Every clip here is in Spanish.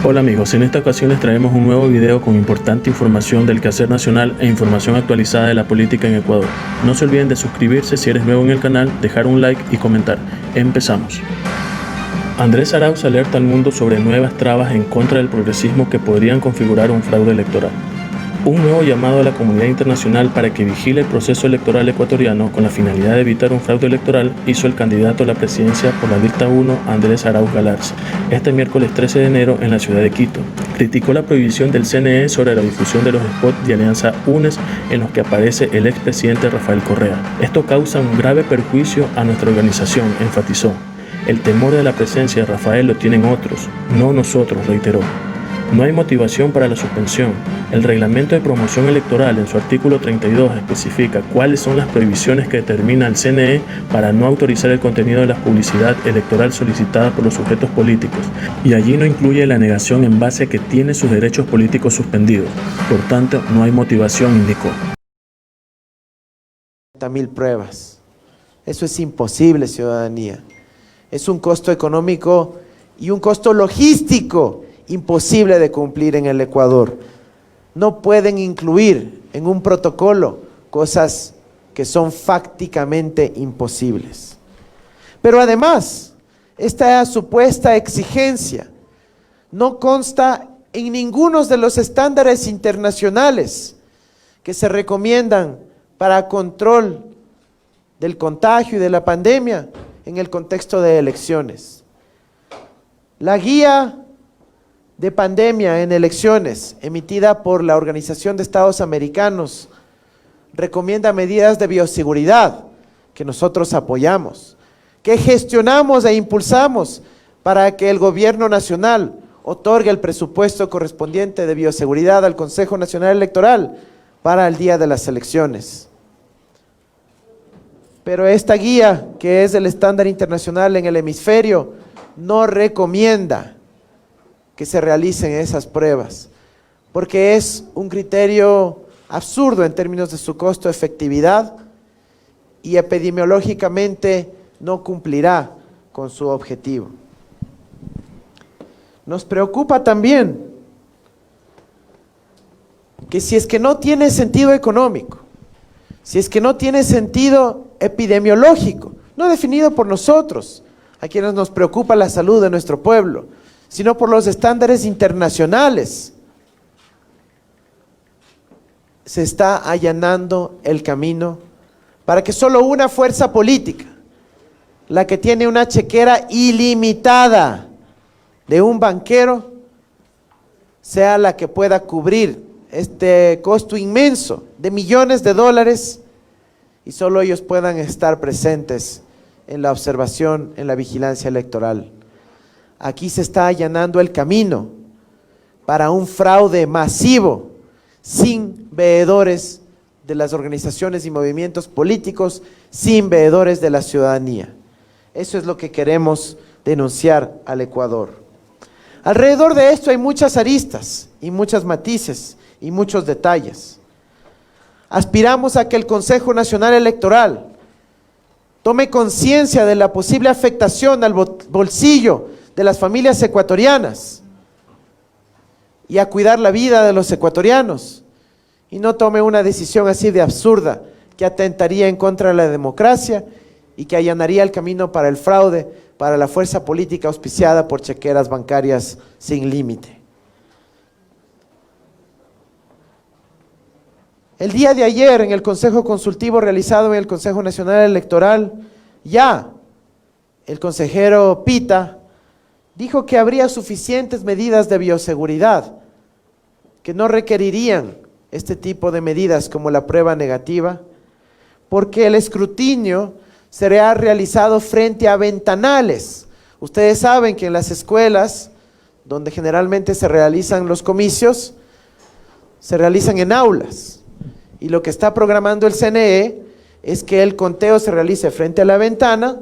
Hola amigos, en esta ocasión les traemos un nuevo video con importante información del quehacer nacional e información actualizada de la política en Ecuador. No se olviden de suscribirse si eres nuevo en el canal, dejar un like y comentar. Empezamos. Andrés Arauz alerta al mundo sobre nuevas trabas en contra del progresismo que podrían configurar un fraude electoral. Un nuevo llamado a la comunidad internacional para que vigile el proceso electoral ecuatoriano con la finalidad de evitar un fraude electoral hizo el candidato a la presidencia por la lista 1, Andrés Arauz Galarza, este miércoles 13 de enero en la ciudad de Quito. Criticó la prohibición del CNE sobre la difusión de los spots de Alianza UNES en los que aparece el expresidente Rafael Correa. Esto causa un grave perjuicio a nuestra organización, enfatizó. El temor de la presencia de Rafael lo tienen otros, no nosotros, reiteró. No hay motivación para la suspensión. El reglamento de promoción electoral en su artículo 32 especifica cuáles son las prohibiciones que determina el CNE para no autorizar el contenido de la publicidad electoral solicitada por los sujetos políticos, y allí no incluye la negación en base a que tiene sus derechos políticos suspendidos. Por tanto, no hay motivación, indicó. 40.000 pruebas. Eso es imposible, ciudadanía. Es un costo económico y un costo logístico imposible de cumplir en el Ecuador. No pueden incluir en un protocolo cosas que son fácticamente imposibles. Pero además, esta supuesta exigencia no consta en ninguno de los estándares internacionales que se recomiendan para control del contagio y de la pandemia en el contexto de elecciones. La guía de pandemia en elecciones, emitida por la Organización de Estados Americanos, recomienda medidas de bioseguridad que nosotros apoyamos, que gestionamos e impulsamos para que el gobierno nacional otorgue el presupuesto correspondiente de bioseguridad al Consejo Nacional Electoral para el día de las elecciones. Pero esta guía, que es el estándar internacional en el hemisferio, no recomienda que se realicen esas pruebas, porque es un criterio absurdo en términos de su costo-efectividad y epidemiológicamente no cumplirá con su objetivo. Nos preocupa también que si es que no tiene sentido económico, si es que no tiene sentido epidemiológico, no definido por nosotros, a quienes nos preocupa la salud de nuestro pueblo, sino por los estándares internacionales, se está allanando el camino para que solo una fuerza política, la que tiene una chequera ilimitada de un banquero, sea la que pueda cubrir este costo inmenso de millones de dólares y solo ellos puedan estar presentes en la observación, en la vigilancia electoral. Aquí se está allanando el camino para un fraude masivo, sin veedores de las organizaciones y movimientos políticos, sin veedores de la ciudadanía. Eso es lo que queremos denunciar al Ecuador. Alrededor de esto hay muchas aristas y muchos matices y muchos detalles. Aspiramos a que el Consejo Nacional Electoral tome conciencia de la posible afectación al bolsillo de las familias ecuatorianas y a cuidar la vida de los ecuatorianos, y no tome una decisión así de absurda que atentaría en contra de la democracia y que allanaría el camino para el fraude, para la fuerza política auspiciada por chequeras bancarias sin límite. El día de ayer, en el Consejo Consultivo realizado en el Consejo Nacional Electoral, ya el consejero Pita dijo que habría suficientes medidas de bioseguridad, que no requerirían este tipo de medidas como la prueba negativa, porque el escrutinio será realizado frente a ventanales. Ustedes saben que en las escuelas, donde generalmente se realizan los comicios, se realizan en aulas, y lo que está programando el CNE es que el conteo se realice frente a la ventana,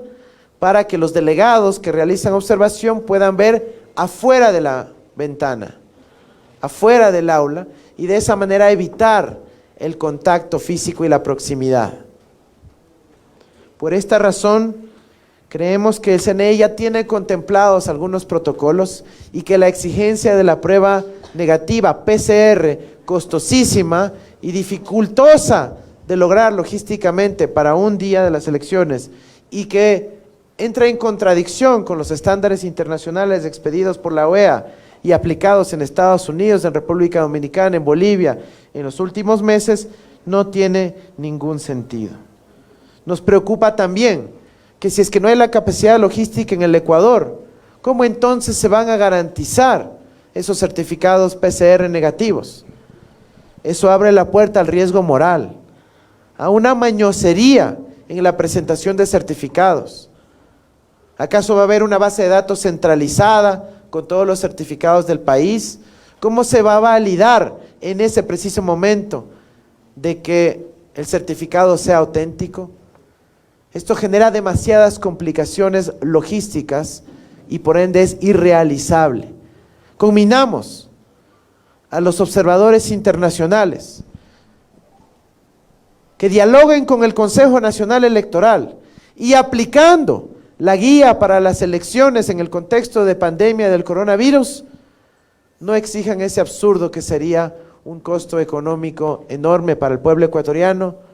para que los delegados que realizan observación puedan ver afuera de la ventana, afuera del aula, y de esa manera evitar el contacto físico y la proximidad. Por esta razón, Creemos que el CNE ya tiene contemplados algunos protocolos y que la exigencia de la prueba negativa PCR, costosísima y dificultosa de lograr logísticamente para un día de las elecciones y que entra en contradicción con los estándares internacionales expedidos por la OEA y aplicados en Estados Unidos, en República Dominicana, en Bolivia, en los últimos meses, no tiene ningún sentido. Nos preocupa también que si es que no hay la capacidad logística en el Ecuador, ¿cómo entonces se van a garantizar esos certificados PCR negativos? Eso abre la puerta al riesgo moral, a una mañosería en la presentación de certificados. ¿Acaso va a haber una base de datos centralizada con todos los certificados del país? ¿Cómo se va a validar en ese preciso momento de que el certificado sea auténtico? Esto genera demasiadas complicaciones logísticas y por ende es irrealizable. Conminamos a los observadores internacionales que dialoguen con el Consejo Nacional Electoral y aplicando la guía para las elecciones en el contexto de pandemia del coronavirus, no exijan ese absurdo que sería un costo económico enorme para el pueblo ecuatoriano,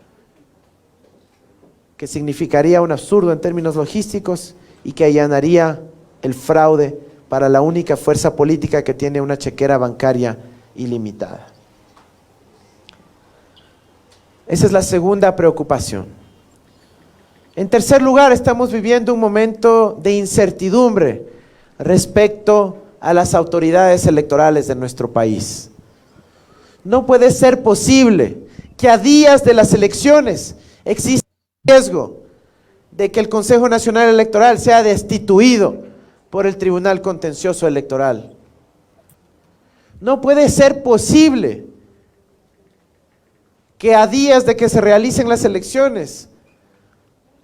que significaría un absurdo en términos logísticos y que allanaría el fraude para la única fuerza política que tiene una chequera bancaria ilimitada. Esa es la segunda preocupación. En tercer lugar, estamos viviendo un momento de incertidumbre respecto a las autoridades electorales de nuestro país. No puede ser posible que a días de las elecciones exista el riesgo de que el Consejo Nacional Electoral sea destituido por el Tribunal Contencioso Electoral. No puede ser posible que a días de que se realicen las elecciones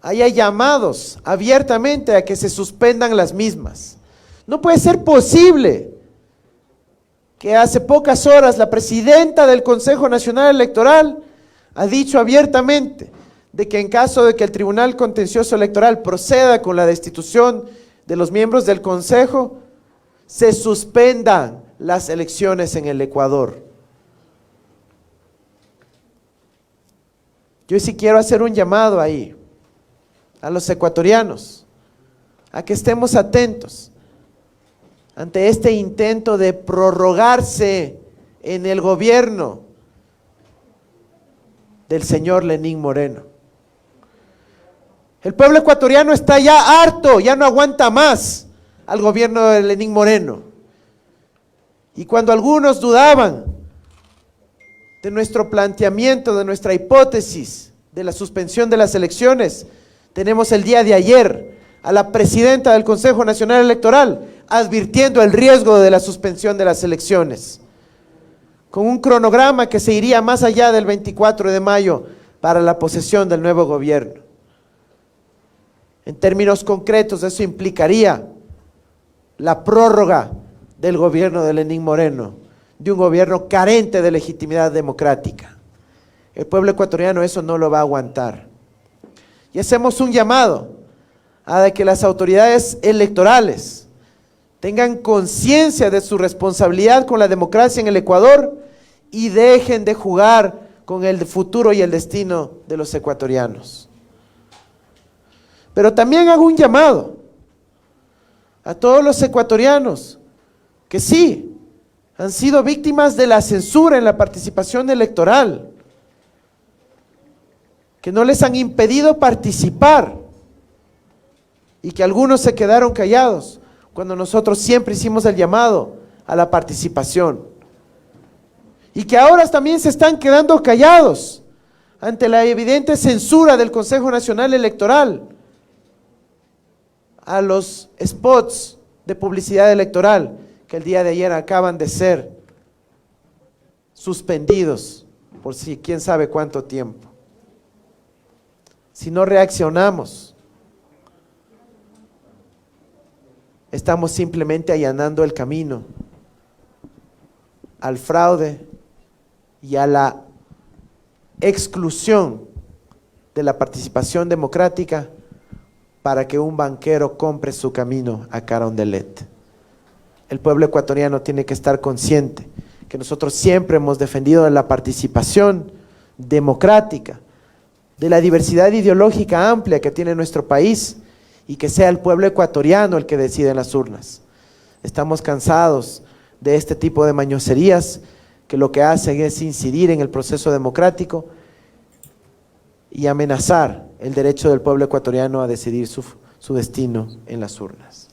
haya llamados abiertamente a que se suspendan las mismas. No puede ser posible que hace pocas horas la presidenta del Consejo Nacional Electoral ha dicho abiertamente de que en caso de que el Tribunal Contencioso Electoral proceda con la destitución de los miembros del Consejo, se suspendan las elecciones en el Ecuador. Yo sí quiero hacer un llamado ahí a los ecuatorianos, a que estemos atentos ante este intento de prorrogarse en el gobierno del señor Lenín Moreno. El pueblo ecuatoriano está ya harto, ya no aguanta más al gobierno de Lenín Moreno. Y cuando algunos dudaban de nuestro planteamiento, de nuestra hipótesis de la suspensión de las elecciones, tenemos el día de ayer a la presidenta del Consejo Nacional Electoral advirtiendo el riesgo de la suspensión de las elecciones, con un cronograma que se iría más allá del 24 de mayo para la posesión del nuevo gobierno. En términos concretos, eso implicaría la prórroga del gobierno de Lenín Moreno, de un gobierno carente de legitimidad democrática. El pueblo ecuatoriano eso no lo va a aguantar. Y hacemos un llamado a que las autoridades electorales tengan conciencia de su responsabilidad con la democracia en el Ecuador y dejen de jugar con el futuro y el destino de los ecuatorianos. Pero también hago un llamado a todos los ecuatorianos que sí, han sido víctimas de la censura en la participación electoral, que no les han impedido participar y que algunos se quedaron callados cuando nosotros siempre hicimos el llamado a la participación. Y que ahora también se están quedando callados ante la evidente censura del Consejo Nacional Electoral a los spots de publicidad electoral que el día de ayer acaban de ser suspendidos por quién sabe cuánto tiempo. Si no reaccionamos, estamos simplemente allanando el camino al fraude y a la exclusión de la participación democrática para que un banquero compre su camino a Carondelet. El pueblo ecuatoriano tiene que estar consciente que nosotros siempre hemos defendido la participación democrática, de la diversidad ideológica amplia que tiene nuestro país, y que sea el pueblo ecuatoriano el que decide en las urnas. Estamos cansados de este tipo de mañoserías que lo que hacen es incidir en el proceso democrático y amenazar el derecho del pueblo ecuatoriano a decidir su destino en las urnas.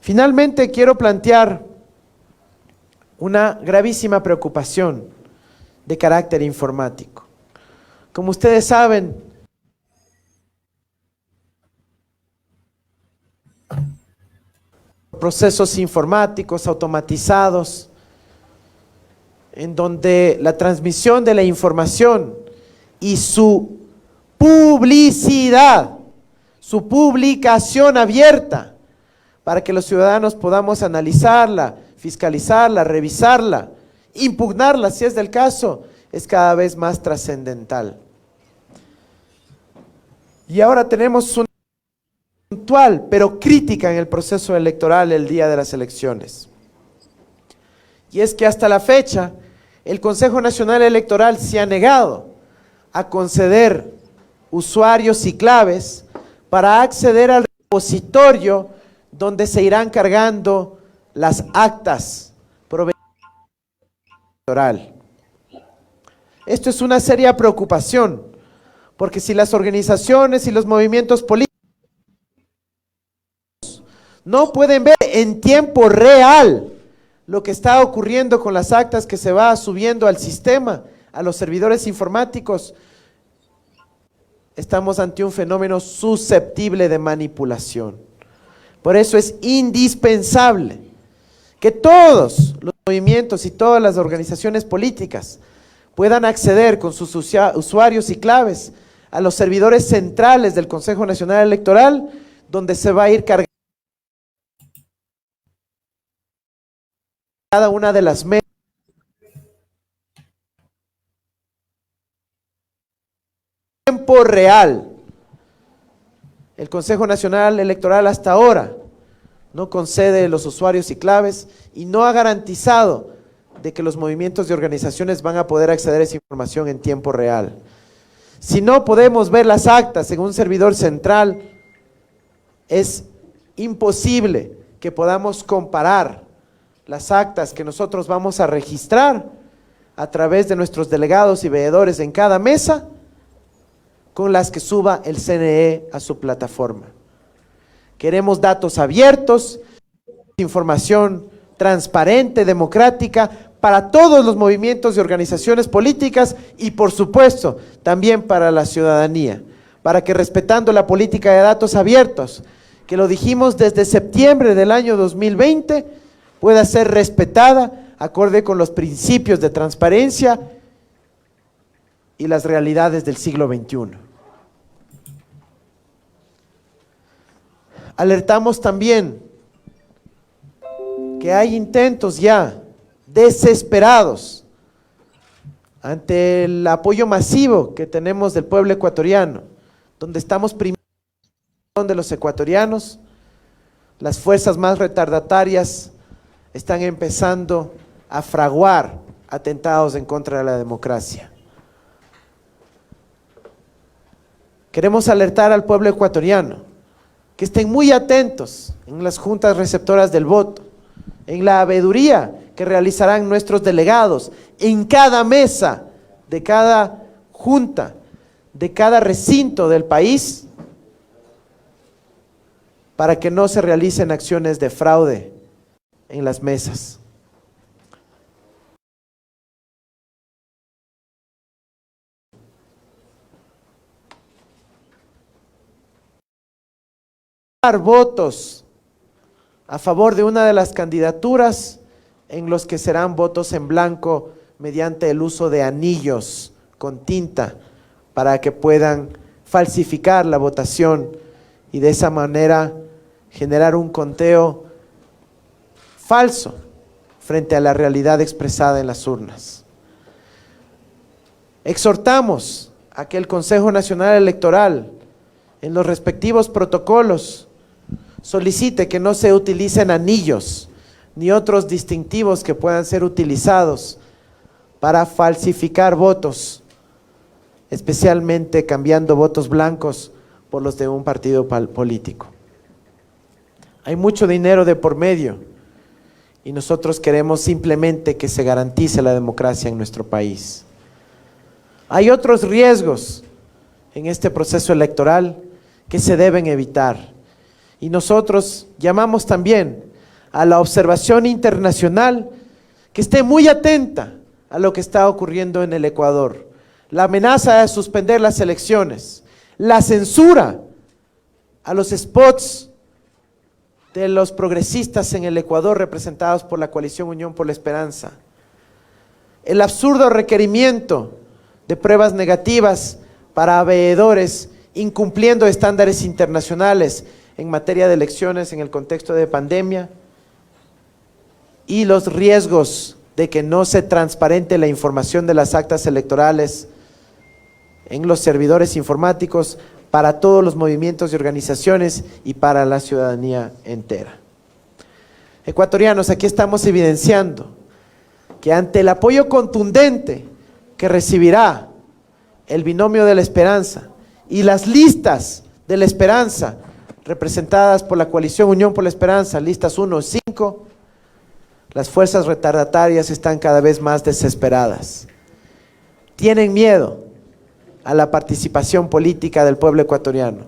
Finalmente, quiero plantear una gravísima preocupación de carácter informático. Como ustedes saben, procesos informáticos automatizados, en donde la transmisión de la información y su publicidad, su publicación abierta, para que los ciudadanos podamos analizarla, fiscalizarla, revisarla, impugnarla si es del caso, es cada vez más trascendental. Y ahora tenemos una puntual, pero crítica en el proceso electoral el día de las elecciones. Y es que hasta la fecha, el Consejo Nacional Electoral se ha negado a conceder usuarios y claves para acceder al repositorio donde se irán cargando las actas electoral. Esto es una seria preocupación, porque si las organizaciones y los movimientos políticos no pueden ver en tiempo real lo que está ocurriendo con las actas que se va subiendo al sistema, a los servidores informáticos, estamos ante un fenómeno susceptible de manipulación. Por eso es indispensable que todos los movimientos y todas las organizaciones políticas puedan acceder con sus usuarios y claves a los servidores centrales del Consejo Nacional Electoral, donde se va a ir cargando cada una de las mesas en tiempo real. El Consejo Nacional Electoral hasta ahora no concede los usuarios y claves y no ha garantizado de que los movimientos y organizaciones van a poder acceder a esa información en tiempo real. Si no podemos ver las actas en un servidor central, es imposible que podamos comparar las actas que nosotros vamos a registrar a través de nuestros delegados y veedores en cada mesa con las que suba el CNE a su plataforma. Queremos datos abiertos, información transparente, democrática, para todos los movimientos y organizaciones políticas y por supuesto también para la ciudadanía, para que respetando la política de datos abiertos, que lo dijimos desde septiembre del año 2020, pueda ser respetada acorde con los principios de transparencia y las realidades del siglo XXI. Alertamos también que hay intentos ya desesperados ante el apoyo masivo que tenemos del pueblo ecuatoriano, donde estamos primero de los ecuatorianos, las fuerzas más retardatarias están empezando a fraguar atentados en contra de la democracia. Queremos alertar al pueblo ecuatoriano que estén muy atentos en las juntas receptoras del voto, en la habeduría que realizarán nuestros delegados, en cada mesa de cada junta, de cada recinto del país, para que no se realicen acciones de fraude en las mesas. Votos a favor de una de las candidaturas en los que serán votos en blanco mediante el uso de anillos con tinta para que puedan falsificar la votación y de esa manera generar un conteo falso frente a la realidad expresada en las urnas. Exhortamos a que el Consejo Nacional Electoral, en los respectivos protocolos solicite que no se utilicen anillos ni otros distintivos que puedan ser utilizados para falsificar votos, especialmente cambiando votos blancos por los de un partido político. Hay mucho dinero de por medio y nosotros queremos simplemente que se garantice la democracia en nuestro país. Hay otros riesgos en este proceso electoral que se deben evitar y nosotros llamamos también a la observación internacional que esté muy atenta a lo que está ocurriendo en el Ecuador. La amenaza de suspender las elecciones, la censura a los spots de los progresistas en el Ecuador representados por la coalición Unión por la Esperanza, el absurdo requerimiento de pruebas negativas para veedores incumpliendo estándares internacionales en materia de elecciones en el contexto de pandemia y los riesgos de que no se transparente la información de las actas electorales en los servidores informáticos para todos los movimientos y organizaciones y para la ciudadanía entera. Ecuatorianos, aquí estamos evidenciando que ante el apoyo contundente que recibirá el binomio de la esperanza y las listas de la esperanza representadas por la coalición Unión por la Esperanza, listas 1 y 5, las fuerzas retardatarias están cada vez más desesperadas. Tienen miedo a la participación política del pueblo ecuatoriano.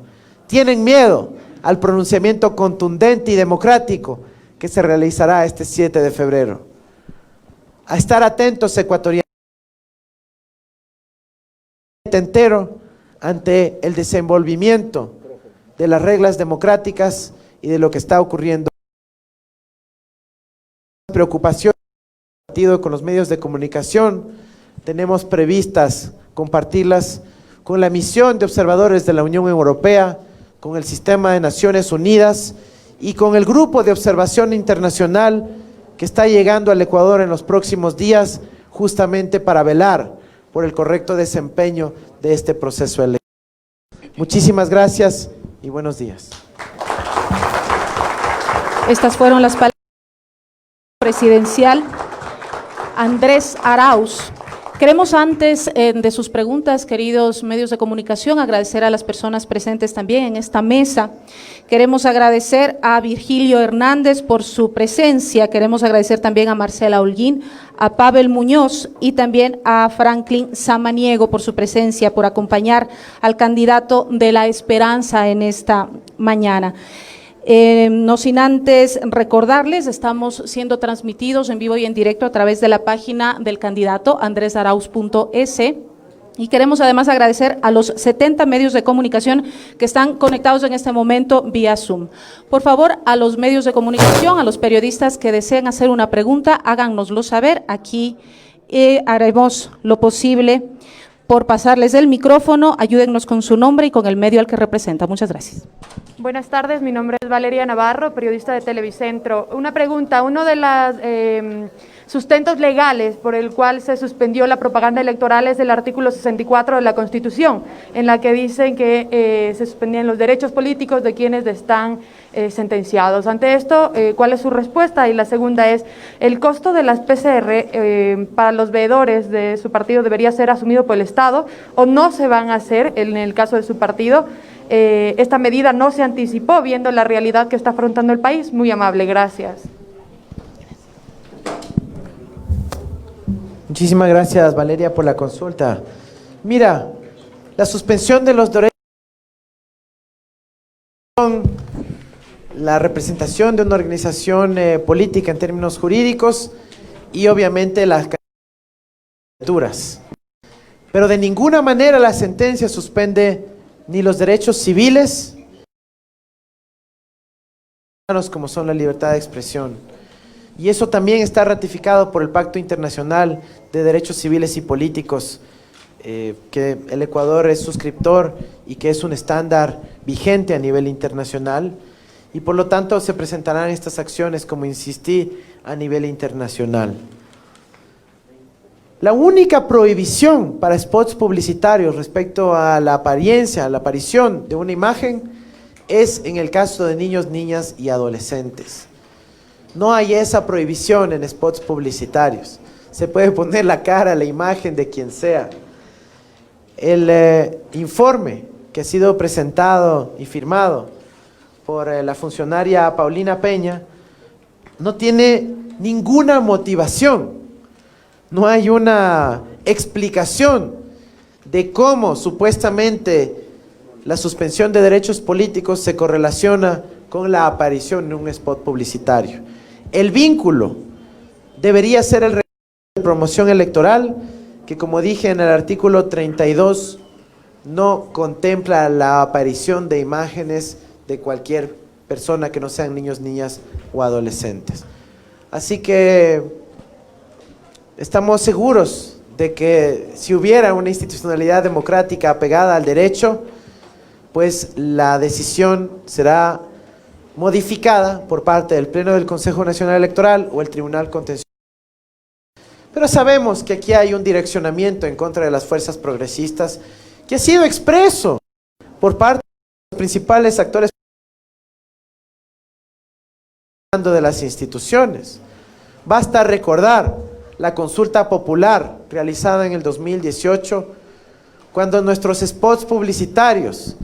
Tienen miedo al pronunciamiento contundente y democrático que se realizará este 7 de febrero. A estar atentos, ecuatorianos, entero ante el desenvolvimiento de las reglas democráticas y de lo que está ocurriendo. Preocupación con los medios de comunicación, tenemos previstas compartirlas con la misión de observadores de la Unión Europea, con el Sistema de Naciones Unidas y con el grupo de observación internacional que está llegando al Ecuador en los próximos días, justamente para velar por el correcto desempeño de este proceso electoral. Muchísimas gracias y buenos días. Estas fueron las palabras del presidencial Andrés Arauz. Queremos antes de sus preguntas, queridos medios de comunicación, agradecer a las personas presentes también en esta mesa. Queremos agradecer a Virgilio Hernández por su presencia, queremos agradecer también a Marcela Holguín, a Pavel Muñoz y también a Franklin Samaniego por su presencia, por acompañar al candidato de la Esperanza en esta mañana. No sin antes recordarles, estamos siendo transmitidos en vivo y en directo a través de la página del candidato andresarauz.es y queremos además agradecer a los 70 medios de comunicación que están conectados en este momento vía Zoom. Por favor, a los medios de comunicación, a los periodistas que deseen hacer una pregunta, háganoslo saber. Aquí haremos lo posible por pasarles el micrófono. Ayúdennos con su nombre y con el medio al que representa. Muchas gracias. Buenas tardes, mi nombre es Valeria Navarro, periodista de Televicentro. Una pregunta, uno de los sustentos legales por el cual se suspendió la propaganda electoral es el artículo 64 de la Constitución, en la que dicen que se suspendían los derechos políticos de quienes están sentenciados. Ante esto, ¿cuál es su respuesta? Y la segunda es, ¿el costo de las PCR para los veedores de su partido debería ser asumido por el Estado o no se van a hacer en el caso de su partido? Esta medida no se anticipó viendo la realidad que está afrontando el país. Muy amable, gracias. Muchísimas gracias, Valeria, por la consulta. Mira, la suspensión de los derechos, la representación de una organización política en términos jurídicos y obviamente las candidaturas. Pero de ninguna manera la sentencia suspende ni los derechos civiles, como son la libertad de expresión. Y eso también está ratificado por el Pacto Internacional de Derechos Civiles y Políticos, que el Ecuador es suscriptor y que es un estándar vigente a nivel internacional. Y por lo tanto se presentarán estas acciones, como insistí, a nivel internacional. La única prohibición para spots publicitarios respecto a la apariencia, a la aparición de una imagen, es en el caso de niños, niñas y adolescentes. No hay esa prohibición en spots publicitarios. Se puede poner la cara, la imagen de quien sea. El informe que ha sido presentado y firmado por la funcionaria Paulina Peña no tiene ninguna motivación. No hay una explicación de cómo supuestamente la suspensión de derechos políticos se correlaciona con la aparición en un spot publicitario. El vínculo debería ser el reglamento de promoción electoral, que como dije en el artículo 32, no contempla la aparición de imágenes de cualquier persona que no sean niños, niñas o adolescentes. Así que estamos seguros de que si hubiera una institucionalidad democrática apegada al derecho, pues la decisión será modificada por parte del Pleno del Consejo Nacional Electoral o el Tribunal Contencioso. Pero sabemos que aquí hay un direccionamiento en contra de las fuerzas progresistas que ha sido expreso por parte de los principales actores de las instituciones. Basta recordar la consulta popular realizada en el 2018, cuando nuestros spots publicitarios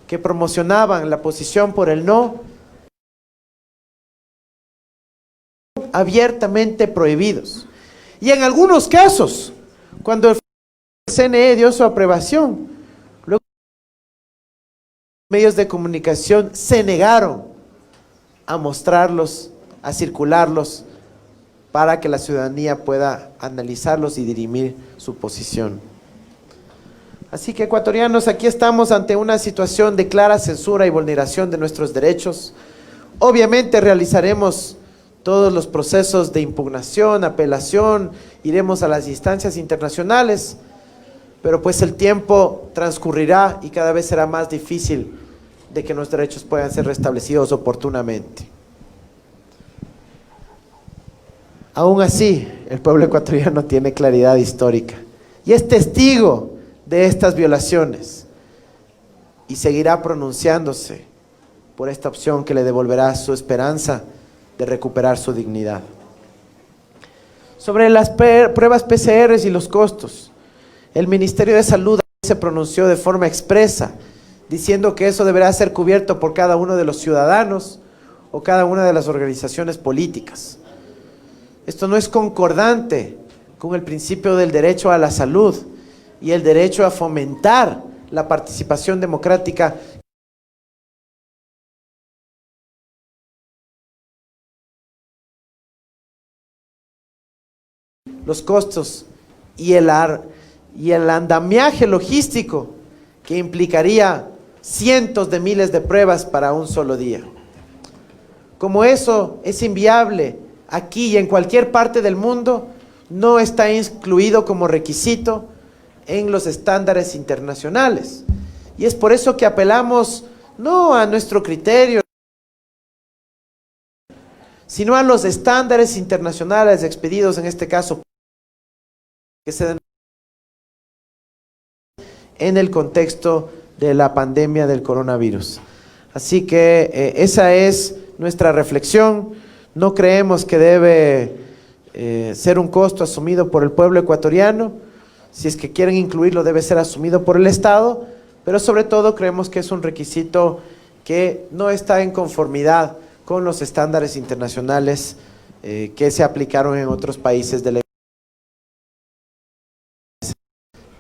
que promocionaban la posición por el no, abiertamente prohibidos. Y en algunos casos, cuando el CNE dio su aprobación, luego los medios de comunicación se negaron a mostrarlos, a circularlos, para que la ciudadanía pueda analizarlos y dirimir su posición. Así que, ecuatorianos, aquí estamos ante una situación de clara censura y vulneración de nuestros derechos. Obviamente realizaremos todos los procesos de impugnación, apelación, iremos a las instancias internacionales, pero pues el tiempo transcurrirá y cada vez será más difícil de que nuestros derechos puedan ser restablecidos oportunamente. Aún así, el pueblo ecuatoriano tiene claridad histórica y es testigo de estas violaciones y seguirá pronunciándose por esta opción que le devolverá su esperanza de recuperar su dignidad. Sobre las pruebas PCR y los costos, el Ministerio de Salud se pronunció de forma expresa, diciendo que eso deberá ser cubierto por cada uno de los ciudadanos o cada una de las organizaciones políticas. Esto no es concordante con el principio del derecho a la salud y el derecho a fomentar la participación democrática. Los costos y el andamiaje logístico que implicaría cientos de miles de pruebas para un solo día. Como eso es inviable aquí y en cualquier parte del mundo, no está incluido como requisito en los estándares internacionales. Y es por eso que apelamos no a nuestro criterio, sino a los estándares internacionales expedidos, en este caso, que se den en el contexto de la pandemia del coronavirus. Así que esa es nuestra reflexión. No creemos que debe ser un costo asumido por el pueblo ecuatoriano. Si es que quieren incluirlo, debe ser asumido por el Estado, pero sobre todo creemos que es un requisito que no está en conformidad con los estándares internacionales que se aplicaron en otros países de la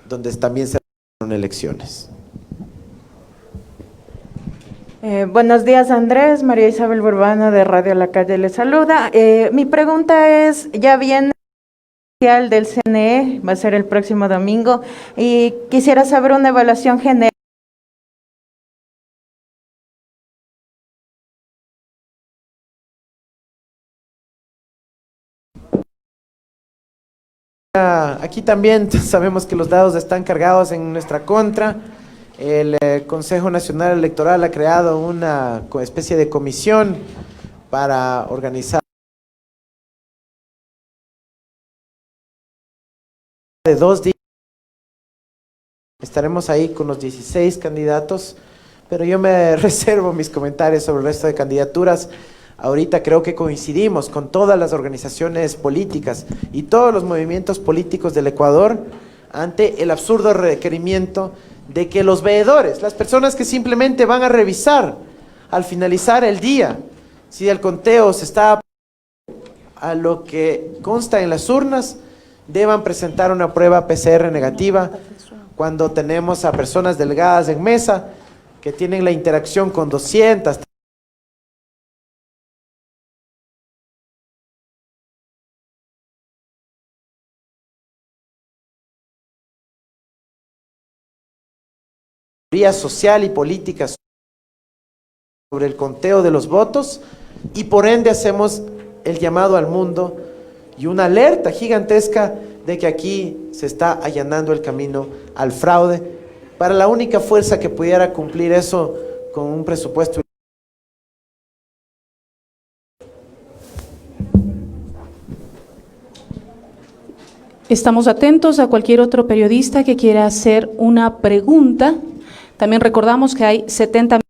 donde también se realizaron elecciones. Buenos días, Andrés. María Isabel Burbana de Radio La Calle le saluda. Mi pregunta es, ya viene el oficial del CNE, va a ser el próximo domingo, y quisiera saber una evaluación general. Aquí también sabemos que los dados están cargados en nuestra contra. El Consejo Nacional Electoral ha creado una especie de comisión para organizar de 2 días. Estaremos ahí con los 16 candidatos, pero yo me reservo mis comentarios sobre el resto de candidaturas. Ahorita creo que coincidimos con todas las organizaciones políticas y todos los movimientos políticos del Ecuador ante el absurdo requerimiento de que los veedores, las personas que simplemente van a revisar al finalizar el día si el conteo se está a lo que consta en las urnas, deban presentar una prueba PCR negativa cuando tenemos a personas delegadas en mesa que tienen la interacción con 200, social y política sobre el conteo de los votos, y por ende hacemos el llamado al mundo y una alerta gigantesca de que aquí se está allanando el camino al fraude para la única fuerza que pudiera cumplir eso con un presupuesto. Estamos atentos a cualquier otro periodista que quiera hacer una pregunta. También recordamos que hay 70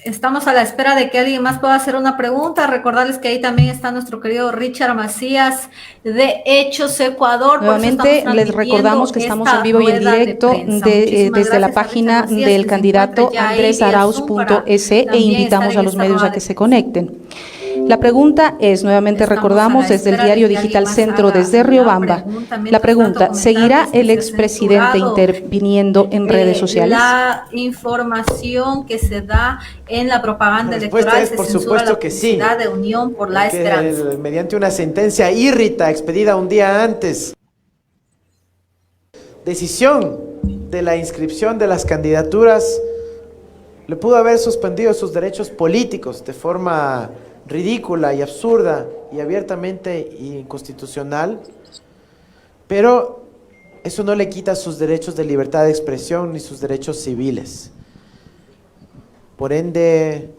Estamos a la espera de que alguien más pueda hacer una pregunta. Recordarles que ahí también está nuestro querido Richard Macías de Hechos Ecuador. Nuevamente les recordamos que estamos en vivo y en directo desde la página del candidato andresarauz.es e invitamos a los medios a que se conecten. La pregunta es, nuevamente recordamos, desde el diario digital Centro, desde Riobamba. La pregunta, ¿seguirá el expresidente interviniendo en redes sociales? La información que se da en la propaganda electoral Por supuesto que sí, de Unión por la Esperanza. Mediante una sentencia írrita expedida un día antes, decisión de la inscripción de las candidaturas, le pudo haber suspendido sus derechos políticos de forma ridícula y absurda y abiertamente inconstitucional, pero eso no le quita sus derechos de libertad de expresión ni sus derechos civiles. Por ende,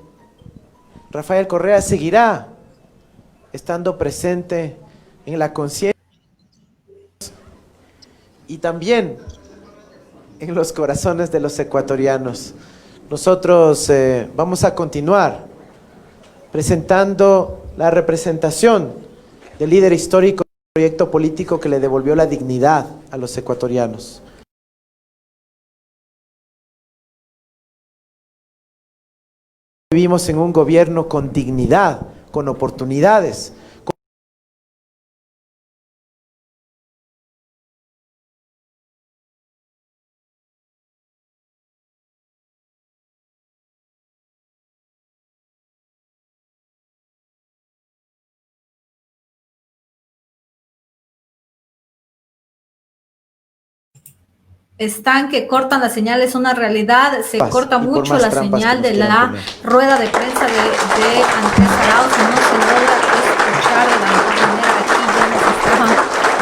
Rafael Correa seguirá estando presente en la conciencia y también en los corazones de los ecuatorianos. Nosotros vamos a continuar presentando la representación del líder histórico del proyecto político que le devolvió la dignidad a los ecuatorianos. Vivimos en un gobierno con dignidad, con oportunidades. Están que cortan la señal, es una realidad, se corta mucho la señal de la rueda de prensa de Andrés Arauz y no se logra escuchar de la mejor manera. Aquí ya nos estaban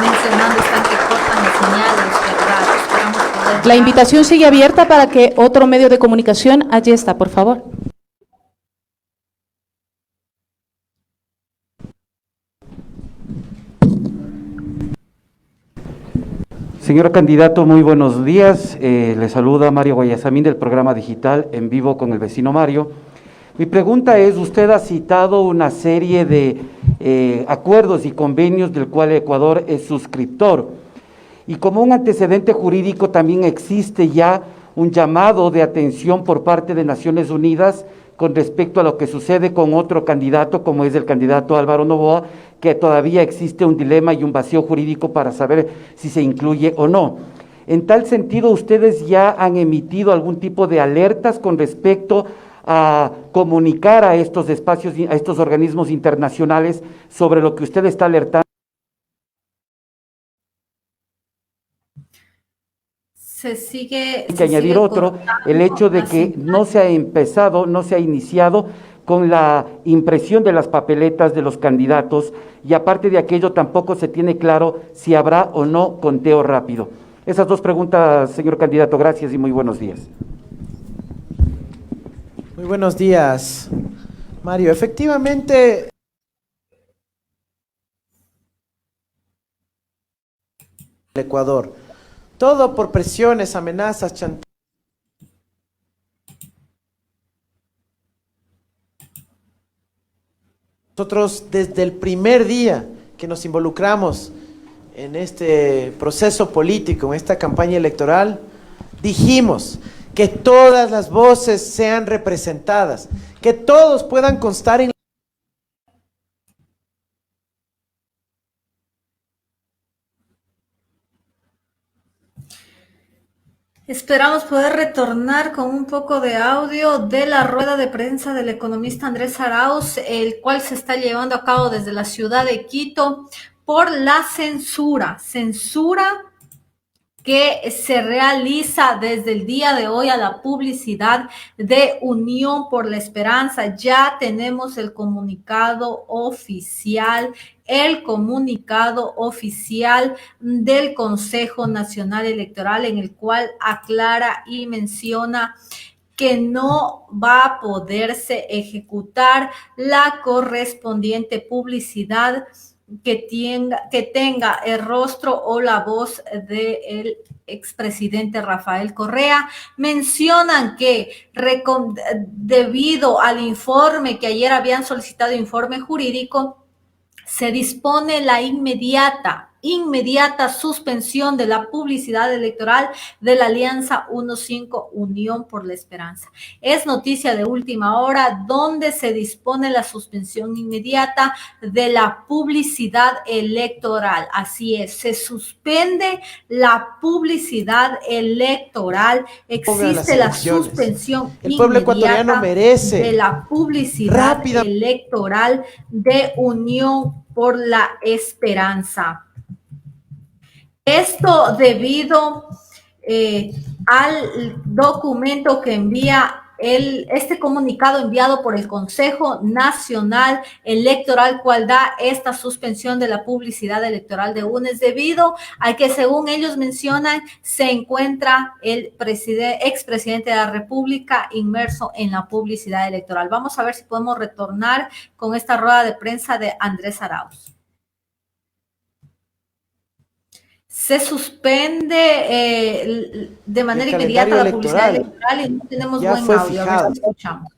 mencionando, están que cortan la señal de los federados. Esperamos poder... La invitación sigue abierta para que otro medio de comunicación, allí está, por favor. Señor candidato, muy buenos días. Le saluda Mario Guayasamín del programa digital En Vivo con el Vecino Mario. Mi pregunta es, usted ha citado una serie de acuerdos y convenios del cual Ecuador es suscriptor. Y como un antecedente jurídico también existe ya un llamado de atención por parte de Naciones Unidas con respecto a lo que sucede con otro candidato, como es el candidato Álvaro Noboa, que todavía existe un dilema y un vacío jurídico para saber si se incluye o no. En tal sentido, ¿ustedes ya han emitido algún tipo de alertas con respecto a comunicar a estos espacios, a estos organismos internacionales sobre lo que usted está alertando? Se sigue... Hay que añadir otro, el hecho de que no se ha iniciado con la impresión de las papeletas de los candidatos y aparte de aquello tampoco se tiene claro si habrá o no conteo rápido. Esas dos preguntas, señor candidato. Gracias y muy buenos días. Muy buenos días, Mario. Efectivamente, el Ecuador, todo por presiones, amenazas, chantajes. Nosotros desde el primer día que nos involucramos en este proceso político, en esta campaña electoral, dijimos que todas las voces sean representadas, que todos puedan constar en... Esperamos poder retornar con un poco de audio de la rueda de prensa del economista Andrés Arauz, el cual se está llevando a cabo desde la ciudad de Quito por la censura que se realiza desde el día de hoy a la publicidad de Unión por la Esperanza. Ya tenemos el comunicado oficial del Consejo Nacional Electoral, en el cual aclara y menciona que no va a poderse ejecutar la correspondiente publicidad que tenga el rostro o la voz del expresidente Rafael Correa. Mencionan que debido al informe que ayer habían solicitado, informe jurídico, se dispone la inmediata suspensión de la publicidad electoral de la Alianza 1-5 Unión por la Esperanza. Es noticia de última hora donde se dispone la suspensión inmediata de la publicidad electoral. Así es, se suspende la publicidad electoral, existe la suspensión el pueblo ecuatoriano merece de la publicidad electoral de Unión por la Esperanza. Esto debido al documento que envía este comunicado enviado por el Consejo Nacional Electoral, cual da esta suspensión de la publicidad electoral de UNES, debido a que, según ellos mencionan, se encuentra el expresidente de la República inmerso en la publicidad electoral. Vamos a ver si podemos retornar con esta rueda de prensa de Andrés Arauz. Se suspende de manera inmediata la publicidad electoral y no tenemos buen audio. A ver si escuchamos.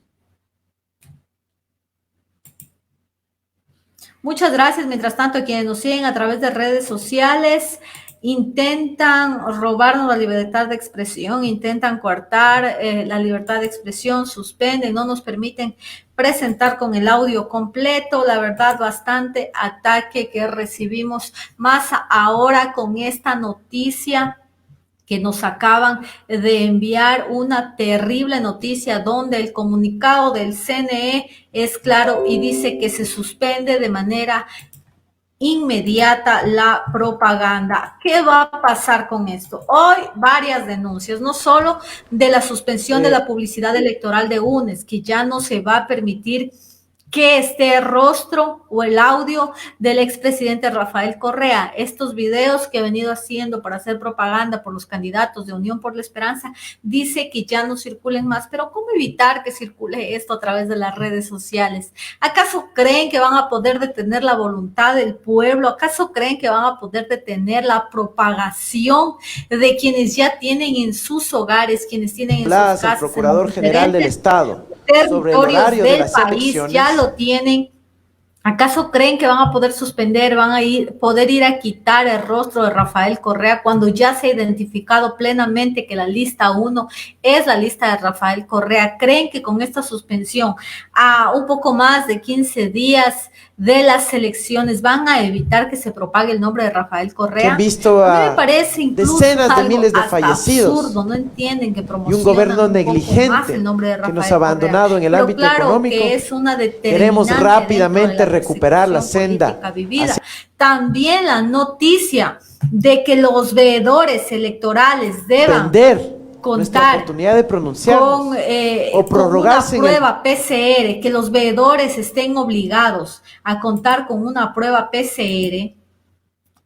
Muchas gracias. Mientras tanto, a quienes nos siguen a través de redes sociales, intentan robarnos la libertad de expresión, intentan coartar la libertad de expresión, suspenden, no nos permiten presentar con el audio completo. La verdad, bastante ataque que recibimos, más ahora con esta noticia que nos acaban de enviar, una terrible noticia donde el comunicado del CNE es claro y dice que se suspende de manera inmediata la propaganda. ¿Qué va a pasar con esto? Hoy varias denuncias, no solo de la suspensión de la publicidad electoral de UNES, que ya no se va a permitir que esté el rostro o el audio del expresidente Rafael Correa. Estos videos que ha venido haciendo para hacer propaganda por los candidatos de Unión por la Esperanza, dice que ya no circulen más. Pero ¿cómo evitar que circule esto a través de las redes sociales? ¿Acaso creen que van a poder detener la voluntad del pueblo? ¿Acaso creen que van a poder detener la propagación de quienes ya tienen en sus hogares, quienes tienen en sus casas, el Procurador General del Estado, territorios del país, ya lo tienen? ¿Acaso creen que van a poder suspender, van a poder ir a quitar el rostro de Rafael Correa cuando ya se ha identificado plenamente que la lista 1 es la lista de Rafael Correa? ¿Creen que con esta suspensión a un poco más de 15 días de las elecciones van a evitar que se propague el nombre de Rafael Correa? Han visto a mí me parece incluso decenas de miles de fallecidos absurdo, no entienden que promocionan y un gobierno negligente más el nombre de Rafael que nos ha abandonado Correa. en el ámbito económico. Que es una Queremos rápidamente recuperar la senda. También la noticia de que los veedores electorales deban contar oportunidad de pronunciarnos o prorrogarse con una prueba PCR, que los veedores estén obligados a contar con una prueba PCR,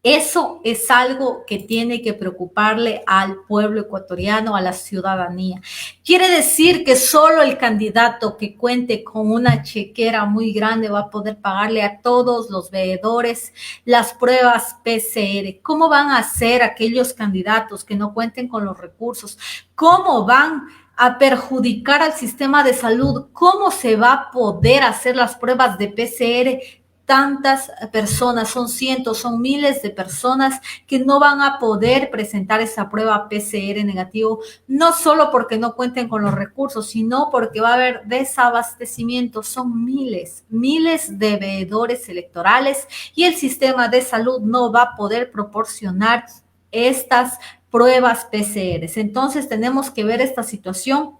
Eso es algo que tiene que preocuparle al pueblo ecuatoriano, a la ciudadanía. Quiere decir que solo el candidato que cuente con una chequera muy grande va a poder pagarle a todos los veedores las pruebas PCR. ¿Cómo van a hacer aquellos candidatos que no cuenten con los recursos? ¿Cómo van a perjudicar al sistema de salud? ¿Cómo se va a poder hacer las pruebas de PCR? Tantas personas, son cientos, son miles de personas que no van a poder presentar esa prueba PCR negativo, no solo porque no cuenten con los recursos, sino porque va a haber desabastecimiento. Son miles de veedores electorales y el sistema de salud no va a poder proporcionar estas pruebas PCR. Entonces tenemos que ver esta situación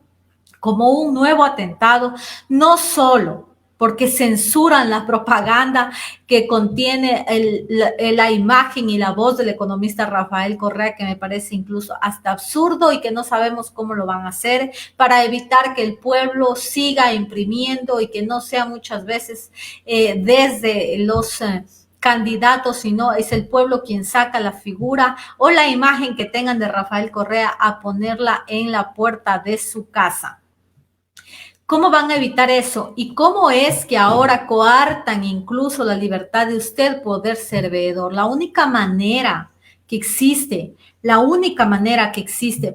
como un nuevo atentado, no solo porque censuran la propaganda que contiene la imagen y la voz del economista Rafael Correa, que me parece incluso hasta absurdo y que no sabemos cómo lo van a hacer, para evitar que el pueblo siga imprimiendo y que no sea muchas veces desde los candidatos, sino es el pueblo quien saca la figura o la imagen que tengan de Rafael Correa a ponerla en la puerta de su casa. ¿Cómo van a evitar eso? ¿Y cómo es que ahora coartan incluso la libertad de usted poder ser veedor? La única manera que existe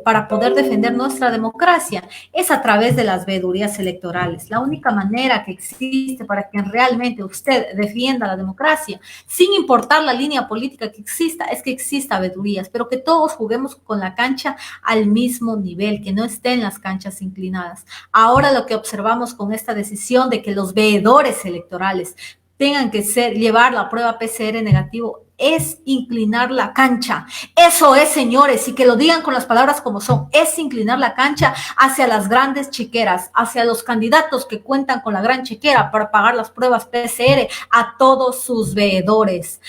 para poder defender nuestra democracia es a través de las veedurías electorales. La única manera que existe para que realmente usted defienda la democracia, sin importar la línea política que exista, es que exista veedurías, pero que todos juguemos con la cancha al mismo nivel, que no estén las canchas inclinadas. Ahora lo que observamos con esta decisión de que los veedores electorales tengan que llevar la prueba PCR negativo es inclinar la cancha. Eso es, señores, y que lo digan con las palabras como son, es inclinar la cancha hacia las grandes chequeras, hacia los candidatos que cuentan con la gran chequera para pagar las pruebas PCR a todos sus veedores.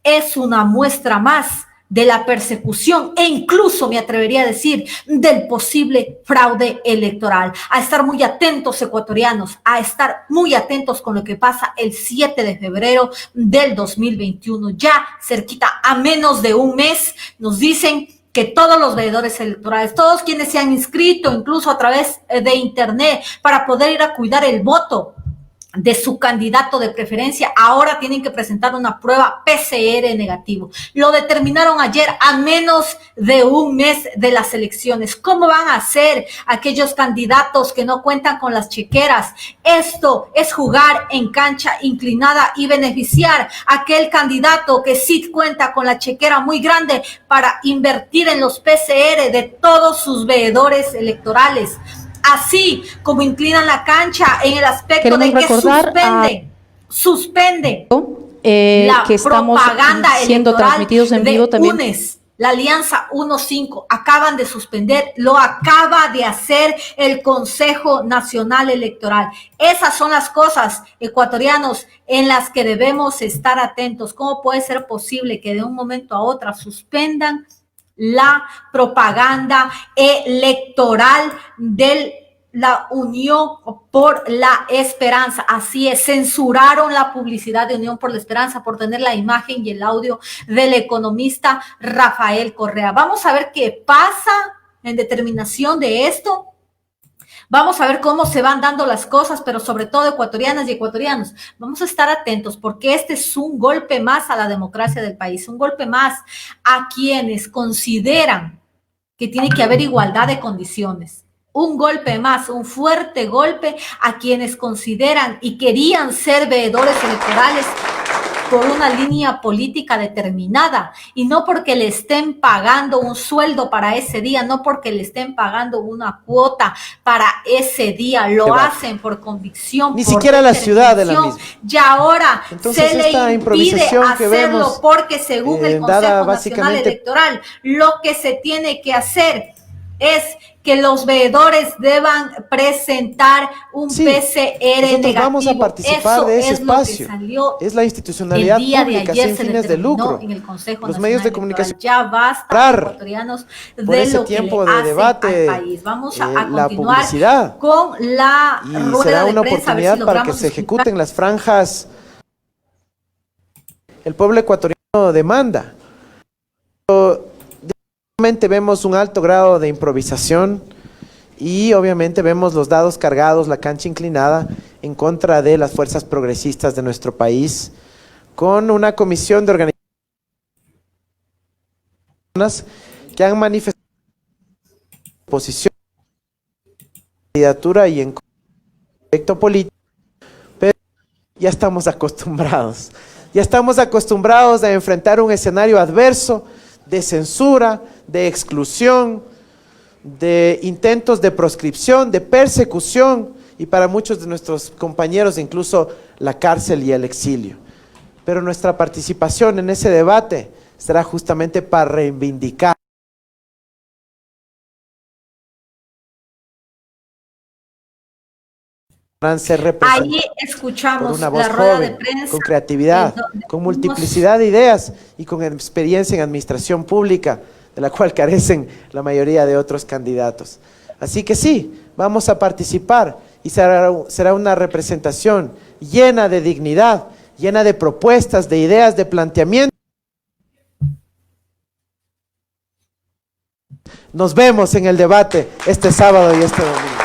Es una muestra más de la persecución e incluso me atrevería a decir del posible fraude electoral. A estar muy atentos, ecuatorianos, a estar muy atentos con lo que pasa el 7 de febrero del 2021. Ya cerquita, a menos de un mes, nos dicen que todos los veedores electorales, todos quienes se han inscrito incluso a través de internet para poder ir a cuidar el voto de su candidato de preferencia, ahora tienen que presentar una prueba PCR negativo. Lo determinaron ayer, a menos de un mes de las elecciones. ¿Cómo van a hacer aquellos candidatos que no cuentan con las chequeras? Esto es jugar en cancha inclinada y beneficiar a aquel candidato que sí cuenta con la chequera muy grande para invertir en los PCR de todos sus veedores electorales. Así como inclinan la cancha en el aspecto de que suspenden la que estamos propaganda siendo transmitidos en vivo también. UNES, la Alianza 1-5, acaban de suspender, lo acaba de hacer el Consejo Nacional Electoral. Esas son las cosas, ecuatorianos, en las que debemos estar atentos. ¿Cómo puede ser posible que de un momento a otro suspendan la propaganda electoral de la Unión por la Esperanza? Así es, censuraron la publicidad de Unión por la Esperanza por tener la imagen y el audio del economista Rafael Correa. Vamos a ver qué pasa en determinación de esto. Vamos a ver cómo se van dando las cosas, pero sobre todo ecuatorianas y ecuatorianos, vamos a estar atentos porque este es un golpe más a la democracia del país, un golpe más a quienes consideran que tiene que haber igualdad de condiciones. Un golpe más, un fuerte golpe a quienes consideran y querían ser veedores electorales por una línea política determinada y no porque le estén pagando un sueldo para ese día, no porque le estén pagando una cuota para ese día, lo hacen por convicción. Ni siquiera la ciudad de la misma. Y ahora entonces, se le impide hacerlo porque según el Consejo Nacional Electoral, lo que se tiene que hacer es que los veedores deban presentar un PCR negativo. Vamos a participar de ese espacio. Es la institucionalidad pública sin fines de lucro. En el Consejo los medios de comunicación. Ya basta, ecuatorianos, de ese lo tiempo que le de hacen debate, al país. Vamos a la continuar publicidad con la y rueda será de una prensa, oportunidad para que se ejecuten las franjas. El pueblo ecuatoriano demanda Obviamente vemos un alto grado de improvisación y obviamente vemos los dados cargados, la cancha inclinada en contra de las fuerzas progresistas de nuestro país, con una comisión de organizaciones que han manifestado posición candidatura y en proyecto político, pero ya estamos acostumbrados. Ya estamos acostumbrados a enfrentar un escenario adverso de censura, de exclusión, de intentos de proscripción, de persecución y para muchos de nuestros compañeros incluso la cárcel y el exilio. Pero nuestra participación en ese debate será justamente para reivindicar ser representados. Ahí escuchamos por una voz la rueda joven, de prensa, con creatividad, con multiplicidad de ideas y con experiencia en administración pública, de la cual carecen la mayoría de otros candidatos. Así que sí, vamos a participar y será una representación llena de dignidad, llena de propuestas, de ideas, de planteamientos. Nos vemos en el debate este sábado y este domingo.